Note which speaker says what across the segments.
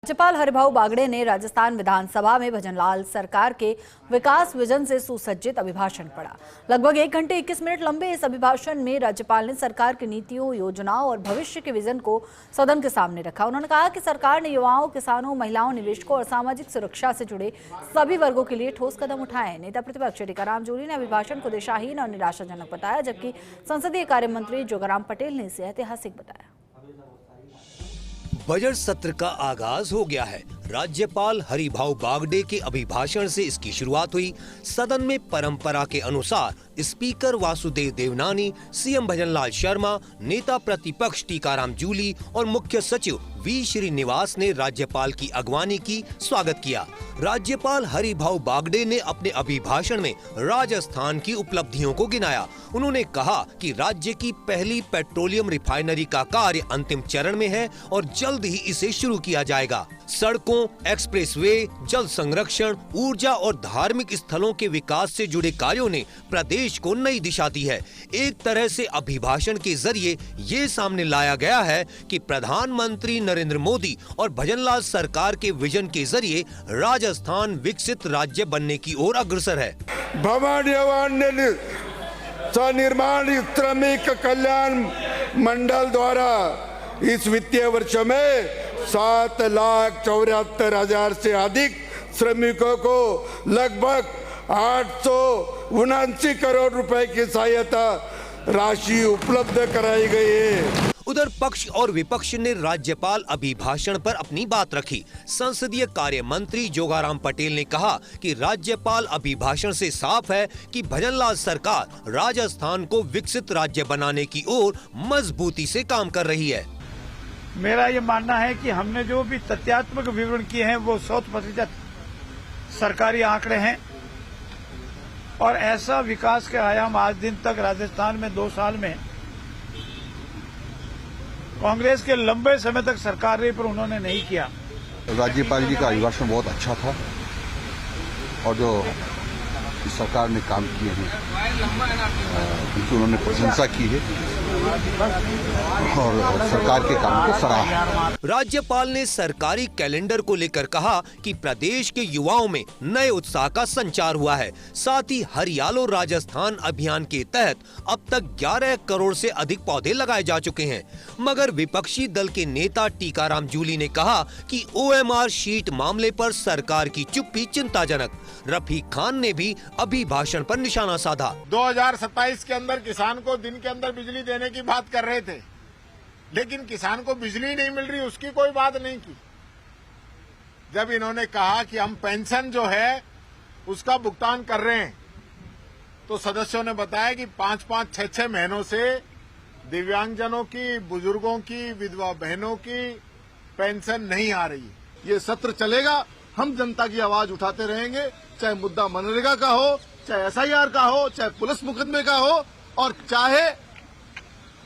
Speaker 1: राज्यपाल हरिभाऊ बागड़े ने राजस्थान विधानसभा में भजनलाल सरकार के विकास विजन से सुसज्जित अभिभाषण पढ़ा। लगभग 1 घंटे 21 मिनट लंबे इस अभिभाषण में राज्यपाल ने सरकार की नीतियों, योजनाओं और भविष्य के विजन को सदन के सामने रखा। उन्होंने कहा कि सरकार ने युवाओं, किसानों, महिलाओं, निवेशकों और सामाजिक सुरक्षा से जुड़े सभी वर्गों के लिए ठोस कदम उठाए। नेता प्रतिपक्ष टीकाराम जूली ने अभिभाषण को दिशाहीन और निराशाजनक बताया, जबकि संसदीय कार्य मंत्री जोगाराम पटेल ने इसे ऐतिहासिक बताया।
Speaker 2: बजट सत्र का आगाज हो गया है। राज्यपाल हरिभाऊ बागड़े के अभिभाषण से इसकी शुरुआत हुई। सदन में परंपरा के अनुसार स्पीकर वासुदेव देवनानी, सीएम भजनलाल शर्मा, नेता प्रतिपक्ष टीकाराम जूली और मुख्य सचिव वी श्रीनिवास ने राज्यपाल की अगवानी की, स्वागत किया। राज्यपाल हरिभाऊ बागड़े ने अपने अभिभाषण में राजस्थान की उपलब्धियों को गिनाया। उन्होंने कहा कि राज्य की पहली पेट्रोलियम रिफाइनरी का कार्य अंतिम चरण में है और जल्द ही इसे शुरू किया जाएगा। सड़कों, एक्सप्रेसवे, जल संरक्षण, ऊर्जा और धार्मिक स्थलों के विकास से जुड़े कार्यों ने प्रदेश को नई दिशा दी है। एक तरह से अभिभाषण के जरिए ये सामने लाया गया है कि प्रधानमंत्री नरेंद्र मोदी और भजनलाल सरकार के विजन के जरिए राजस्थान विकसित राज्य बनने की ओर अग्रसर है।
Speaker 3: स्वनिर्माण श्रमिक कल्याण मंडल द्वारा इस वित्तीय वर्ष में 7,74,000 से अधिक श्रमिकों को लगभग 879 करोड़ रुपए की सहायता राशि उपलब्ध कराई गई है।
Speaker 2: उधर पक्ष और विपक्ष ने राज्यपाल अभिभाषण पर अपनी बात रखी। संसदीय कार्य मंत्री जोगाराम पटेल ने कहा कि राज्यपाल अभिभाषण से साफ है कि भजनलाल सरकार राजस्थान को विकसित राज्य बनाने की ओर मजबूती से काम कर रही है।
Speaker 4: मेरा ये मानना है कि हमने जो भी तथ्यात्मक विवरण किए हैं वो 100% सरकारी आंकड़े हैं और ऐसा विकास के आयाम आज दिन तक राजस्थान में 2 साल में कांग्रेस के लंबे समय तक सरकार रही पर उन्होंने नहीं किया।
Speaker 5: राज्यपाल जी का अभिभाषण बहुत अच्छा था और जो सरकार ने काम किए हैं उनकी उन्होंने प्रशंसा की है और सरकार के काम को सराहा।
Speaker 2: राज्यपाल ने सरकारी कैलेंडर को लेकर कहा कि प्रदेश के युवाओं में नए उत्साह का संचार हुआ है। साथ ही हरियालो राजस्थान अभियान के तहत अब तक 11 करोड़ से अधिक पौधे लगाए जा चुके हैं। मगर विपक्षी दल के नेता टीकाराम जूली ने कहा कि OMR शीट मामले पर सरकार की चुप्पी चिंताजनक। रफीक खान ने भी अभिभाषण पर निशाना साधा।
Speaker 6: 2027 के अंदर किसान को दिन के अंदर बिजली देने की बात कर रहे थे, लेकिन किसान को बिजली नहीं मिल रही, उसकी कोई बात नहीं की। जब इन्होंने कहा कि हम पेंशन जो है उसका भुगतान कर रहे हैं, तो सदस्यों ने बताया कि 5-5, 6-6 महीनों से दिव्यांगजनों की, बुजुर्गों की, विधवा बहनों की पेंशन नहीं आ रही। ये सत्र चलेगा, हम जनता की आवाज उठाते रहेंगे, चाहे मुद्दा मनरेगा का हो, चाहे SIR का हो, चाहे पुलिस मुकदमे का हो और चाहे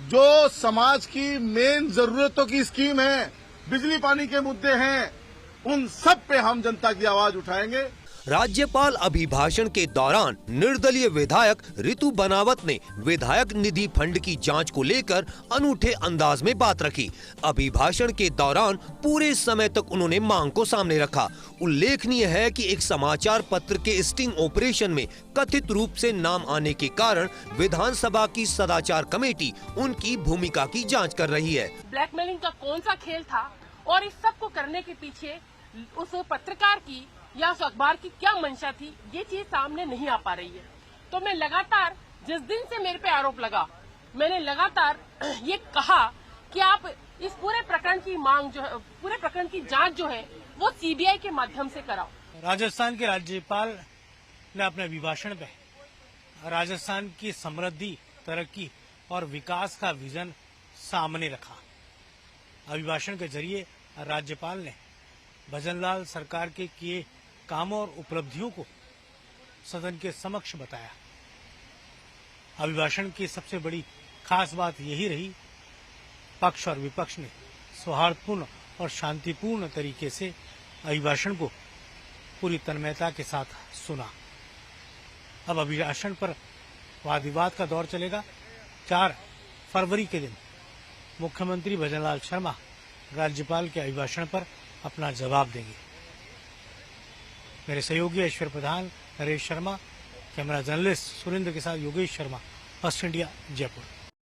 Speaker 6: जो समाज की मेन जरूरतों की स्कीम है, बिजली पानी के मुद्दे हैं, उन सब पे हम जनता की आवाज उठाएंगे।
Speaker 2: राज्यपाल अभिभाषण के दौरान निर्दलीय विधायक रितु बनावत ने विधायक निधि फंड की जांच को लेकर अनूठे अंदाज में बात रखी। अभिभाषण के दौरान पूरे समय तक उन्होंने मांग को सामने रखा। उल्लेखनीय है कि एक समाचार पत्र के स्टिंग ऑपरेशन में कथित रूप से नाम आने के कारण विधानसभा की सदाचार कमेटी उनकी भूमिका की जाँच कर रही है।
Speaker 7: ब्लैकमेलिंग का कौन सा खेल था और इस सब को करने के पीछे उस पत्रकार की या उस अखबार की क्या मंशा थी, ये चीज सामने नहीं आ पा रही है। तो मैं लगातार, जिस दिन से मेरे पे आरोप लगा, मैंने लगातार ये कहा कि आप इस पूरे प्रकरण की मांग जो है, पूरे प्रकरण की जांच जो है वो CBI के माध्यम से कराओ।
Speaker 4: राजस्थान के राज्यपाल ने अपने अभिभाषण में राजस्थान की समृद्धि, तरक्की और विकास का विजन सामने रखा। अभिभाषण के जरिए राज्यपाल ने भजनलाल सरकार के किए कामों और उपलब्धियों को सदन के समक्ष बताया। अभिभाषण की सबसे बड़ी खास बात यही रही, पक्ष और विपक्ष ने सौहार्दपूर्ण और शांतिपूर्ण तरीके से अभिभाषण को पूरी तन्मयता के साथ सुना। अब अभिभाषण पर वाद विवाद का दौर चलेगा। 4 फरवरी के दिन मुख्यमंत्री भजनलाल शर्मा राज्यपाल के अभिभाषण पर अपना जवाब देंगे। मेरे सहयोगी ऐश्वर्य प्रधान, नरेश शर्मा, कैमरा जर्नलिस्ट सुरेंद्र के साथ योगेश शर्मा, फर्स्ट इंडिया, जयपुर।